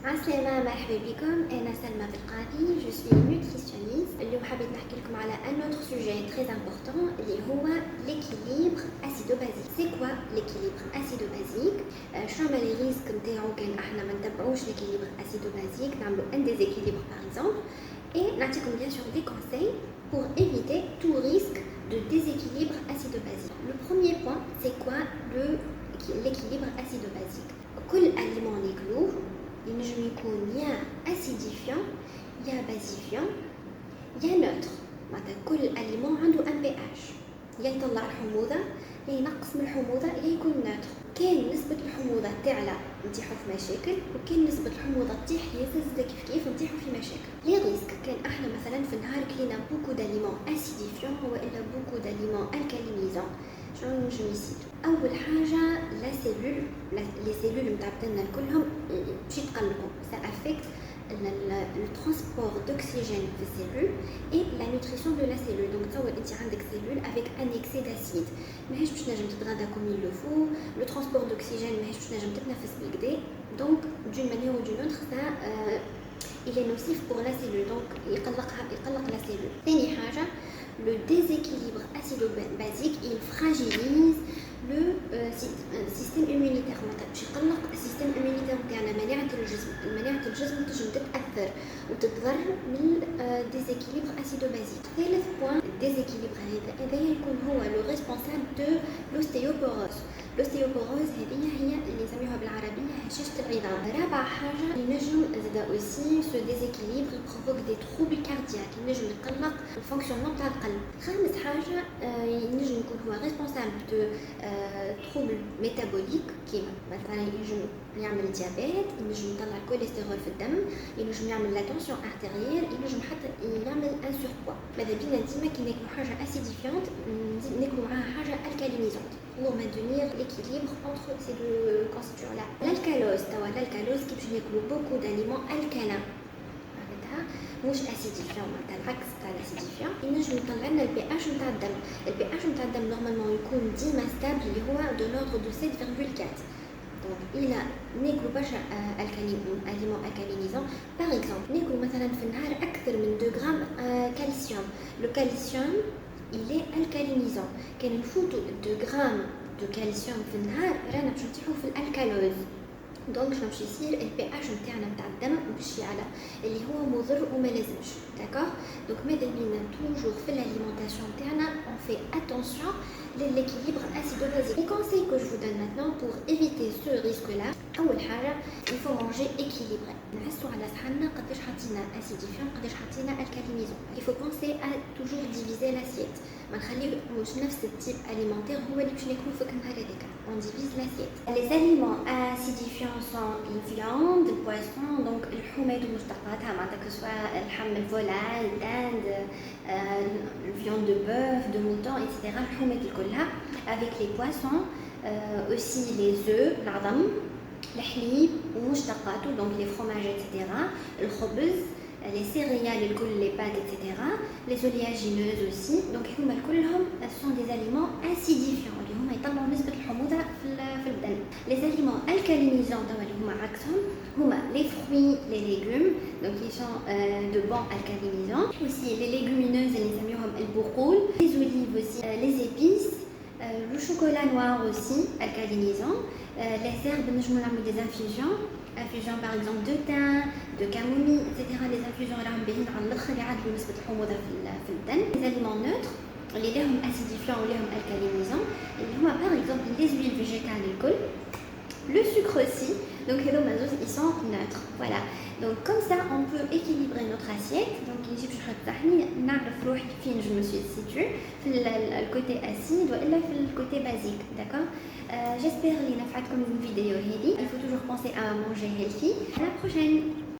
عسلامة، مرحبا بكم. أنا سلمى بالقاضي، je suis nutritionniste. اليوم حبيت نحكي لكم على un autre sujet très important اللي هو l'équilibre acido-basique. C'est quoi l'équilibre acido-basique؟ شنو هما les risques نتاعو كان احنا ما نتبعوش l'équilibre acido-basique، نعملو un déséquilibre par exemple. Et نعطيكم bien sûr des conseils pour éviter tout risque de déséquilibre acido-basique. Le premier point, c'est quoi l'équilibre acido-basique؟ كل aliment ناكلوه ينجم يكون يا acidifiant يا basifiant يا neutre. معناتها كل aliment عنده un pH، يا يطلع الحموضة يا ينقص من الحموضة يا يكون neutre. كان نسبة الحموضة تعلى نطيحو في مشاكل، وكان نسبة الحموضة تطيح يزز كيف نطيحو في مشاكل. لي ريسك كان احنا مثلا في النهار كلينا بوكو d'aliments acidifiants والا بوكو d'aliments alcalinisants. شنو نجم يصير؟ اول حاجه لا سيلول، لي سيلول نتاع بدنا كلهم باش يتقلقوا. ça affecte le transport d'oxygène في السيلول et la nutrition de la cellule. donc تصور انت عندك سيلول avec un excès d'acide، ماهيش باش نجم تتغذى comme il le faut. le transport d'oxygène ماهيش باش نجم تتنفس بالكدا. donc d'une manière ou d'une autre ça il est nocif pour la cellule. donc يقلق la cellule. ثاني حاجه le déséquilibre acido-basique il fragilise le système immunitaire. باش يقلق السيستم immunitaire نتاعنا، مناعة الجسم تنجم تتأثر وتتضرر من déséquilibre acido-basique. ثالث بوان الديزيكيليبر هذا يكون هو لو ريسبونسابل دو l'ostéoporose. l'ostéoporose هذه هي اللي نسميوها بالعربية هشاشة العظام. رابع حاجة ينجم زادا aussi ce déséquilibre provoque des troubles cardiaques، ينجم يقلق الفونكسيونمون تاع القلب. خامس حاجة ينجم يكون هو responsable de troubles métaboliques كيما مثلا ينجم يعمل ديابيت، ينجم يطلع الكوليسترول في الدم، ينجم يعمل لا تونسيون ارتيريال، ينجم حتى يعمل ان سوربوا. ماذا بينا ديما كي ناكلو حاجه اسيديفيونت ناكلو معاها حاجه الكالينيزونت pour maintenir l'équilibre entre ces deux constituants là. l'alcalose توا l'alcalose كي باش ناكلو beaucoup d'aliments alcalins معناتها مش اسيديفيون، معناتها العكس تاع الاسيديفيون. ينجم يطلع لنا البي اتش نتاع الدم. البي اتش نتاع الدم نورمالمون يكون ديما ستابل اللي هو دو لوردر دو 7,4. donc إلا ناكلو برشا aliments alcalinisants par exemple ناكلو مثلا في النهار أكثر من 2 غرام كالسيوم. لو كالسيوم il est alcalinisant. كان نفوتو 2 غرام دو كالسيوم في النهار رانا باش نطيحو في الالكالوز. دونك شنو باش يصير؟ البي اتش نتاعنا نتاع الدم باش يعلى اللي هو مضر وما لازمش. داكور. دونك ماذا بينا توجور في الاليمونطاسيون تاعنا on fait attention l'équilibre acido-basique. Les conseils que je vous donne maintenant pour éviter ce risque-là, أول حاجة il faut manger équilibré. نحسوا على صحننا قداش حطينا acidifiant قداش حطينا alcalinisant. Il faut penser à toujours diviser l'assiette. ما نخليوش نفس التيب alimentaire هو اللي باش ناكلو في النهار هذاك. On divise l'assiette. Les aliments acidifiants sont les viandes, le poisson, donc الحومات ومشتقاتها معناتها que soit اللحم الفولاي، الدند، viande de bœuf, de mouton, etc. الحومات الكلها. avec les poissons, aussi les œufs, العظم، الحليب ومشتقاته donc les fromages etc. الخبز، les céréales الكل، les pâtes etc. les oléagineuses aussi. donc هما كلهم sont des aliments acidifiants اللي هما يطلعوا نسبة الحموضة في الدم. les aliments alcalinisants توا اللي هما عكسهم هما les fruits les légumes donc ils sont de bons alcalinisants. aussi les légumineuses اللي نسميوهم البقول، les olives aussi, les épices, le chocolat noir aussi alcalinisant. les herbes نجمو نعملو des infusions par exemple de thym de camomille etc. les infusions راهم باهين على الاخر يعدلوا نسبة الحموضة في الدم. les aliments neutres اللي لهم acidifiants ولهم alcalinisants اللي هما par exemple les huiles végétales الكل، le sucre aussi. donc هذوما زوز ils sont neutres. voilà. donc comme ça on peut équilibrer notre assiette. donc يجي باش نحط صحني نعرف روحي فين je me suis située في الكوتي acide والا في الكوتي basique. d'accord. j'espère اللي نفعتكم الفيديو هذه. il faut toujours penser à manger healthy. à la prochaine.